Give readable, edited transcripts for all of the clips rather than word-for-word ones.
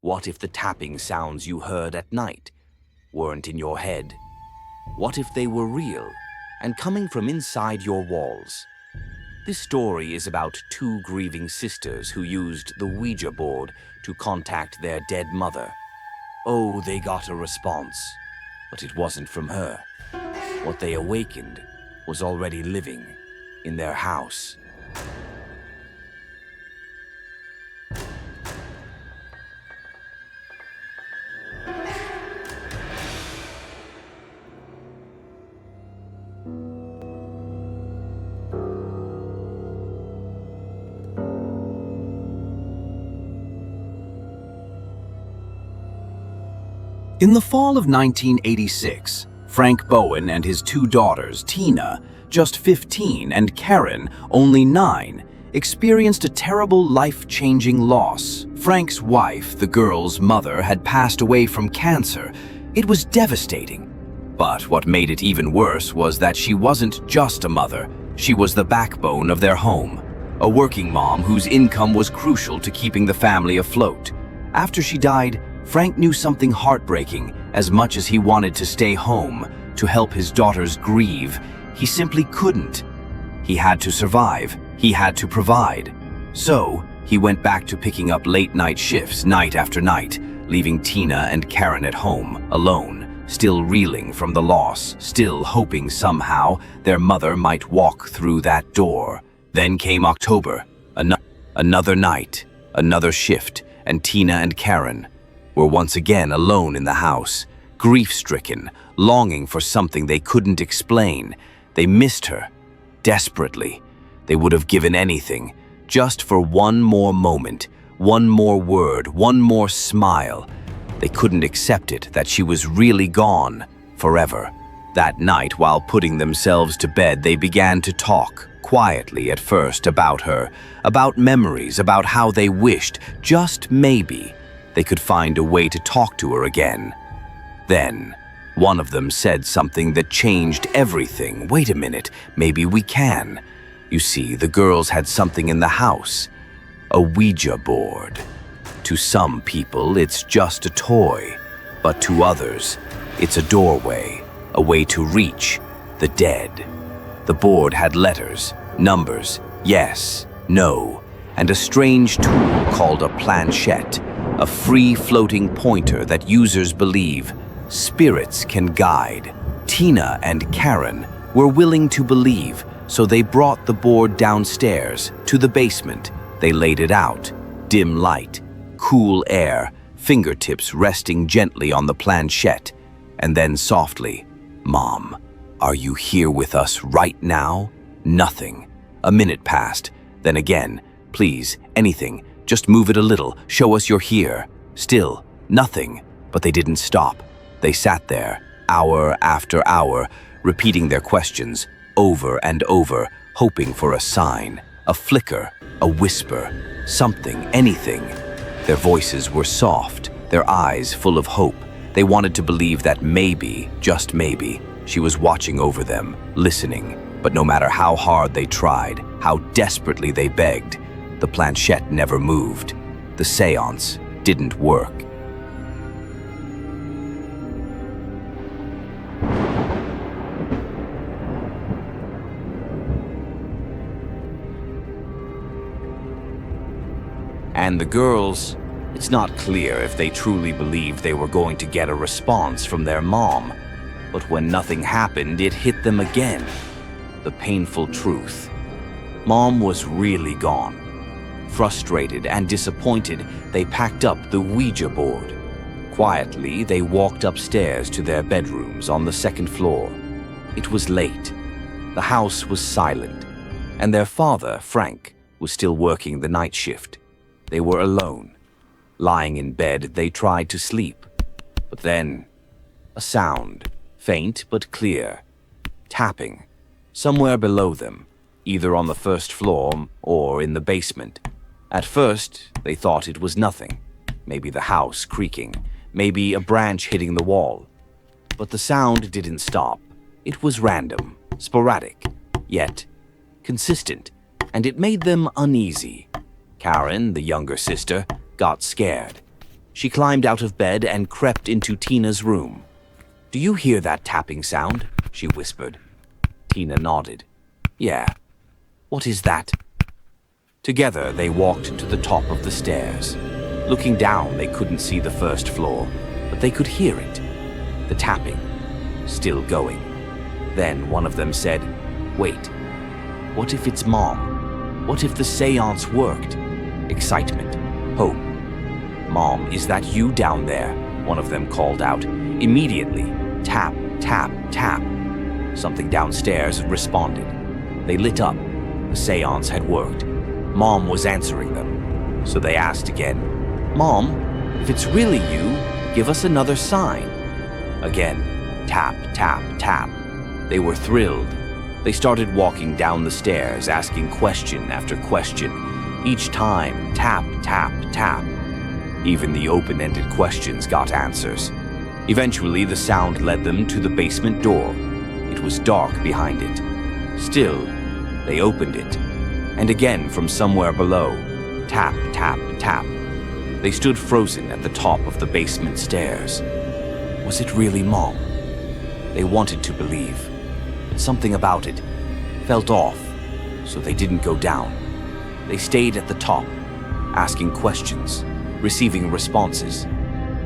What if the tapping sounds you heard at night weren't in your head? What if they were real and coming from inside your walls? This story is about two grieving sisters who used the Ouija board to contact their dead mother. Oh, they got a response, but it wasn't from her. What they awakened was already living in their house. In the fall of 1986, Frank Bowen and his two daughters, Tina, just 15, and Karen, only 9, experienced a terrible life-changing loss. Frank's wife, the girls' mother, had passed away from cancer. It was devastating. But what made it even worse was that she wasn't just a mother. She was the backbone of their home, a working mom whose income was crucial to keeping the family afloat. After she died, Frank knew something heartbreaking. As much as he wanted to stay home to help his daughters grieve, he simply couldn't. He had to survive. He had to provide. So, he went back to picking up late-night shifts night after night, leaving Tina and Karen at home, alone, still reeling from the loss, still hoping somehow their mother might walk through that door. Then came October, another night, another shift, and Tina and Karen were once again alone in the house, grief-stricken, longing for something they couldn't explain. They missed her, desperately. They would have given anything, just for one more moment, one more word, one more smile. They couldn't accept it that she was really gone, forever. That night, while putting themselves to bed, they began to talk, quietly at first, about her, about memories, about how they wished, just maybe, they could find a way to talk to her again. Then, one of them said something that changed everything. Wait a minute, maybe we can. You see, the girls had something in the house, a Ouija board. To some people, it's just a toy, but to others, it's a doorway, a way to reach the dead. The board had letters, numbers, yes, no, and a strange tool called a planchette, a free-floating pointer that users believe spirits can guide. Tina and Karen were willing to believe, so they brought the board downstairs to the basement. They laid it out, dim light, cool air, fingertips resting gently on the planchette, and then softly, "Mom, are you here with us right now?" Nothing. A minute passed, then again, "Please, anything. Just move it a little, show us you're here." Still, nothing. But they didn't stop. They sat there, hour after hour, repeating their questions over and over, hoping for a sign, a flicker, a whisper, something, anything. Their voices were soft, their eyes full of hope. They wanted to believe that maybe, just maybe, she was watching over them, listening. But no matter how hard they tried, how desperately they begged, the planchette never moved. The seance didn't work. And the girls, it's not clear if they truly believed they were going to get a response from their mom. But when nothing happened, it hit them again. The painful truth. Mom was really gone. Frustrated and disappointed, they packed up the Ouija board. Quietly, they walked upstairs to their bedrooms on the second floor. It was late. The house was silent, and their father, Frank, was still working the night shift. They were alone. Lying in bed, they tried to sleep. But then, a sound, faint but clear, tapping, somewhere below them, either on the first floor or in the basement. At first, they thought it was nothing. Maybe the house creaking, maybe a branch hitting the wall. But the sound didn't stop. It was random, sporadic, yet consistent, and it made them uneasy. Karen, the younger sister, got scared. She climbed out of bed and crept into Tina's room. "Do you hear that tapping sound?" she whispered. Tina nodded. "Yeah. What is that?" Together, they walked to the top of the stairs. Looking down, they couldn't see the first floor, but they could hear it. The tapping, still going. Then one of them said, "Wait, what if it's Mom? What if the seance worked?" Excitement, hope. "Mom, is that you down there?" one of them called out. Immediately, tap, tap, tap. Something downstairs responded. They lit up. The seance had worked. Mom was answering them. So they asked again, "Mom, if it's really you, give us another sign." Again, tap, tap, tap. They were thrilled. They started walking down the stairs, asking question after question. Each time, tap, tap, tap. Even the open-ended questions got answers. Eventually, the sound led them to the basement door. It was dark behind it. Still, they opened it. And again from somewhere below, tap, tap, tap. They stood frozen at the top of the basement stairs. Was it really Mom? They wanted to believe, but something about it felt off, so they didn't go down. They stayed at the top, asking questions, receiving responses.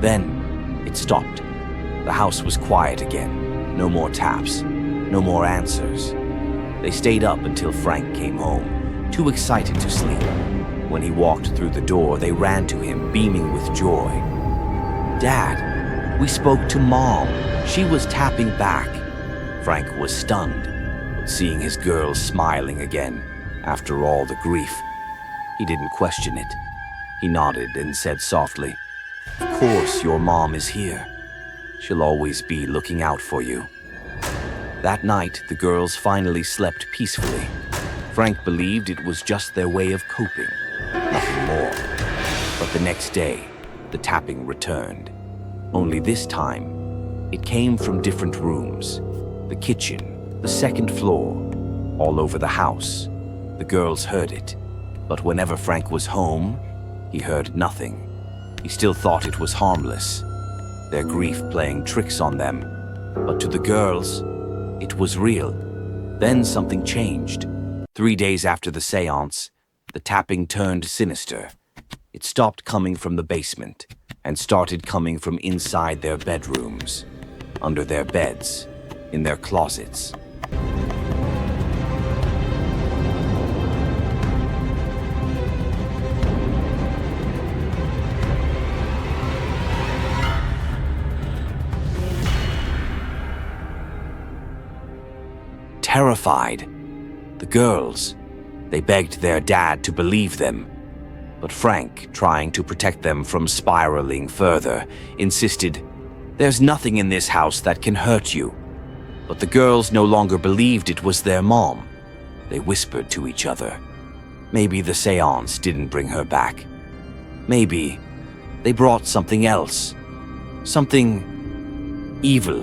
Then it stopped. The house was quiet again. No more taps, no more answers. They stayed up until Frank came home, too excited to sleep. When he walked through the door, they ran to him, beaming with joy. "Dad, we spoke to Mom. She was tapping back." Frank was stunned, but seeing his girl smiling again, after all the grief, he didn't question it. He nodded and said softly, "Of course your mom is here. She'll always be looking out for you." That night, the girls finally slept peacefully. Frank believed it was just their way of coping, nothing more. But the next day, the tapping returned. Only this time, it came from different rooms. The kitchen, the second floor, all over the house. The girls heard it, but whenever Frank was home, he heard nothing. He still thought it was harmless, their grief playing tricks on them. But to the girls, it was real. Then something changed. 3 days after the seance, the tapping turned sinister. It stopped coming from the basement and started coming from inside their bedrooms, under their beds, in their closets. Terrified, the girls, they begged their dad to believe them. But Frank, trying to protect them from spiraling further, insisted, "There's nothing in this house that can hurt you." But the girls no longer believed it was their mom. They whispered to each other. Maybe the seance didn't bring her back. Maybe they brought something else. Something evil.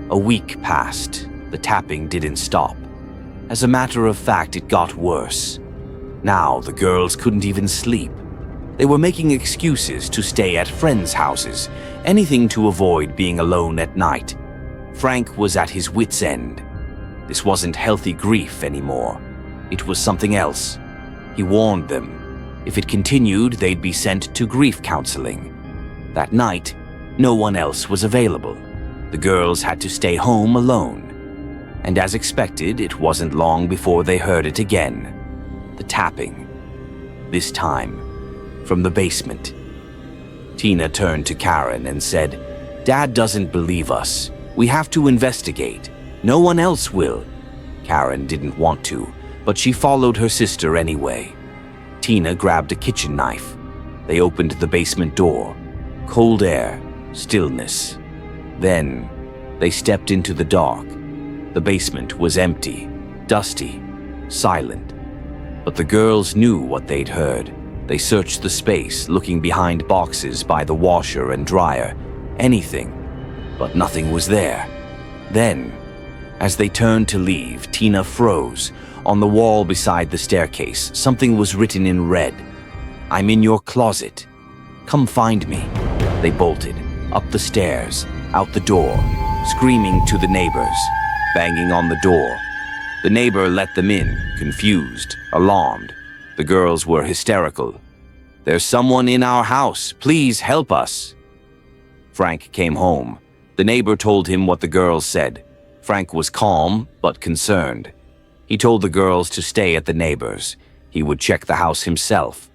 A week passed. The tapping didn't stop. As a matter of fact, it got worse. Now the girls couldn't even sleep. They were making excuses to stay at friends' houses, anything to avoid being alone at night. Frank was at his wits' end. This wasn't healthy grief anymore. It was something else. He warned them. If it continued, they'd be sent to grief counseling. That night, no one else was available. The girls had to stay home alone. And as expected, it wasn't long before they heard it again. The tapping. This time, from the basement. Tina turned to Karen and said, "Dad doesn't believe us. We have to investigate. No one else will." Karen didn't want to, but she followed her sister anyway. Tina grabbed a kitchen knife. They opened the basement door. Cold air, stillness. Then, they stepped into the dark. The basement was empty, dusty, silent. But the girls knew what they'd heard. They searched the space, looking behind boxes by the washer and dryer. Anything. But nothing was there. Then, as they turned to leave, Tina froze. On the wall beside the staircase, something was written in red. "I'm in your closet. Come find me." They bolted, up the stairs, out the door, screaming to the neighbors, banging on the door. The neighbor let them in, confused, alarmed. The girls were hysterical. "There's someone in our house. Please help us." Frank came home. The neighbor told him what the girls said. Frank was calm, but concerned. He told the girls to stay at the neighbor's. He would check the house himself.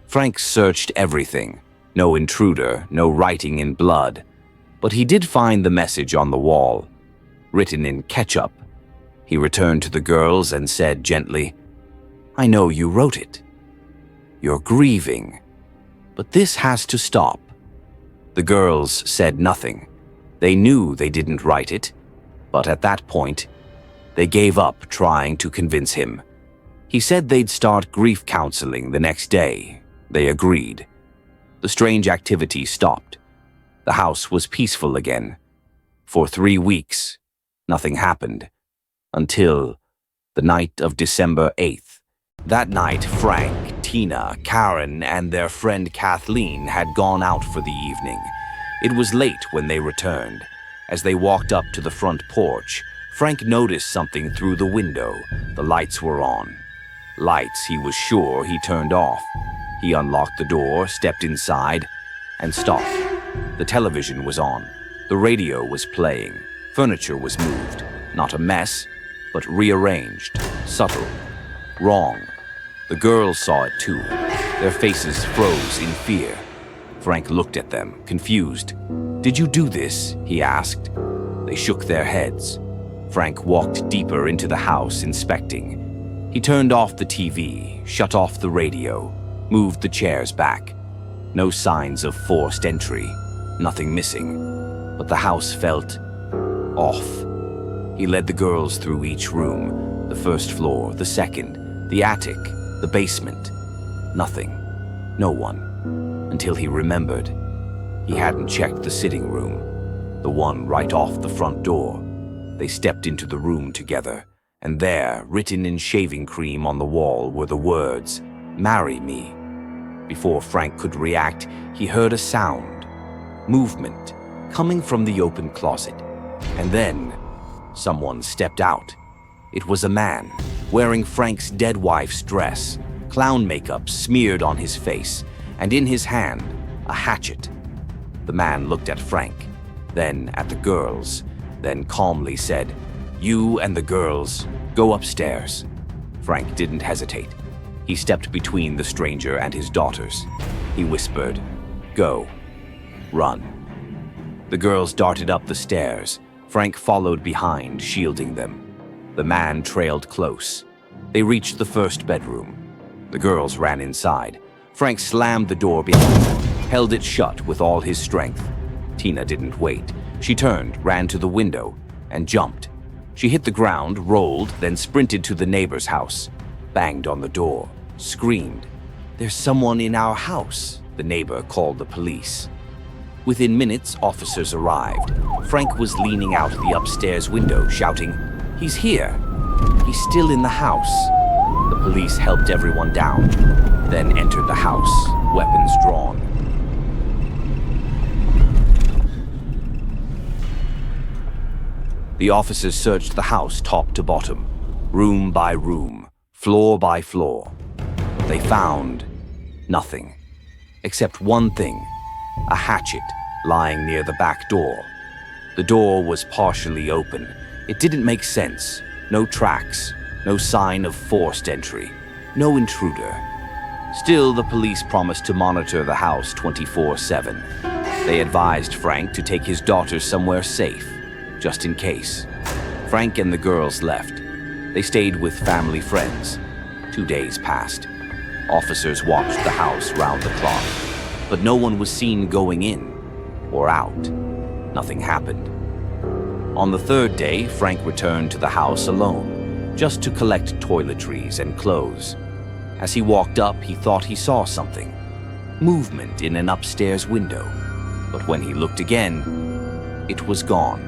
Frank searched everything. No intruder, no writing in blood. But he did find the message on the wall, written in ketchup. He returned to the girls and said gently, "I know you wrote it. You're grieving. But this has to stop." The girls said nothing. They knew they didn't write it, but at that point, they gave up trying to convince him. He said they'd start grief counseling the next day. They agreed. The strange activity stopped. The house was peaceful again. For 3 weeks, nothing happened. Until the night of December 8th. That night, Frank, Tina, Karen, and their friend Kathleen had gone out for the evening. It was late when they returned. As they walked up to the front porch, Frank noticed something through the window. The lights were on. Lights he was sure he turned off. He unlocked the door, stepped inside, and stopped. The television was on. The radio was playing. Furniture was moved. Not a mess, but rearranged, subtle, wrong. The girls saw it too. Their faces froze in fear. Frank looked at them, confused. "Did you do this?" he asked. They shook their heads. Frank walked deeper into the house, inspecting. He turned off the TV, shut off the radio, moved the chairs back. No signs of forced entry, nothing missing, but the house felt off. He led the girls through each room, the first floor, the second, the attic, the basement. Nothing, no one, until he remembered. He hadn't checked the sitting room, the one right off the front door. They stepped into the room together, and there, written in shaving cream on the wall, were the words, "Marry me." Before Frank could react, he heard a sound, movement, coming from the open closet. And then, someone stepped out. It was a man, wearing Frank's dead wife's dress, clown makeup smeared on his face, and in his hand, a hatchet. The man looked at Frank, then at the girls, then calmly said, "You and the girls, go upstairs." Frank didn't hesitate. He stepped between the stranger and his daughters. He whispered, "Go. Run." The girls darted up the stairs. Frank followed behind, shielding them. The man trailed close. They reached the first bedroom. The girls ran inside. Frank slammed the door behind them, held it shut with all his strength. Tina didn't wait. She turned, ran to the window, and jumped. She hit the ground, rolled, then sprinted to the neighbor's house, banged on the door, screamed, "There's someone in our house." The neighbor called the police. Within minutes, officers arrived. Frank was leaning out the upstairs window, shouting, "He's here! He's still in the house!" The police helped everyone down, then entered the house, weapons drawn. The officers searched the house top to bottom, room by room, floor by floor. They found nothing, except one thing, a hatchet lying near the back door. The door was partially open. It didn't make sense. No tracks, no sign of forced entry, no intruder. Still, the police promised to monitor the house 24/7. They advised Frank to take his daughters somewhere safe, just in case. Frank and the girls left. They stayed with family friends. 2 days passed. Officers watched the house round the clock, but no one was seen going in or out. Nothing happened. On the third day, Frank returned to the house alone, just to collect toiletries and clothes. As he walked up, he thought he saw something. Movement in an upstairs window. But when he looked again, it was gone.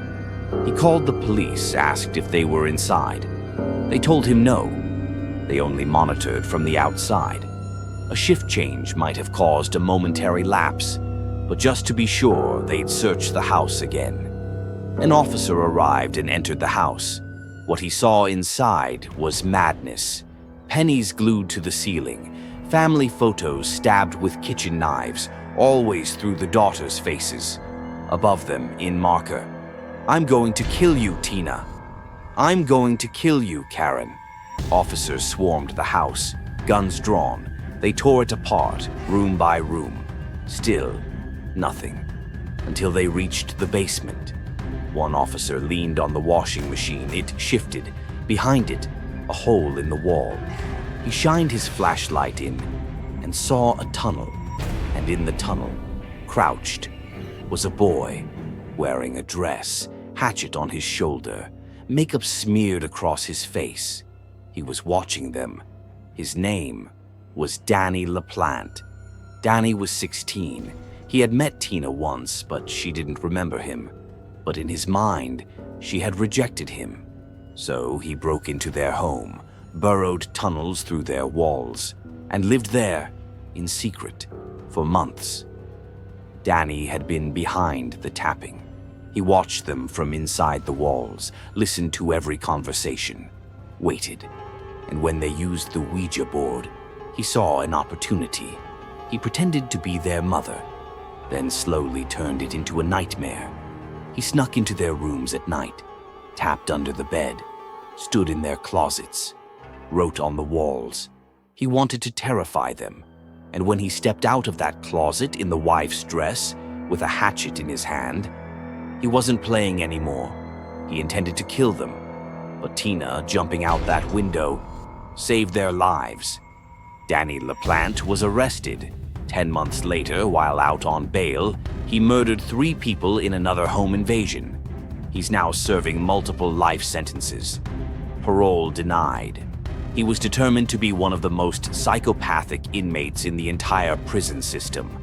He called the police, asked if they were inside. They told him no. They only monitored from the outside. A shift change might have caused a momentary lapse, but just to be sure, they'd search the house again. An officer arrived and entered the house. What he saw inside was madness. Pennies glued to the ceiling, family photos stabbed with kitchen knives, always through the daughters' faces. Above them, in marker, "I'm going to kill you, Tina. I'm going to kill you, Karen." Officers swarmed the house, guns drawn. They tore it apart, room by room. Still, nothing. Until they reached the basement. One officer leaned on the washing machine. It shifted. Behind it, a hole in the wall. He shined his flashlight in and saw a tunnel. And in the tunnel, crouched, was a boy wearing a dress, hatchet on his shoulder, makeup smeared across his face. He was watching them. His name was Danny LaPlante. Danny was 16. He had met Tina once, but she didn't remember him. But in his mind, she had rejected him. So he broke into their home, burrowed tunnels through their walls, and lived there in secret for months. Danny had been behind the tapping. He watched them from inside the walls, listened to every conversation, waited. And when they used the Ouija board, he saw an opportunity. He pretended to be their mother, then slowly turned it into a nightmare. He snuck into their rooms at night, tapped under the bed, stood in their closets, wrote on the walls. He wanted to terrify them. And when he stepped out of that closet in the wife's dress, with a hatchet in his hand, he wasn't playing anymore. He intended to kill them. But Tina, jumping out that window, saved their lives. Danny LaPlante was arrested. 10 months later, while out on bail, he murdered 3 people in another home invasion. He's now serving multiple life sentences. Parole denied. He was determined to be one of the most psychopathic inmates in the entire prison system.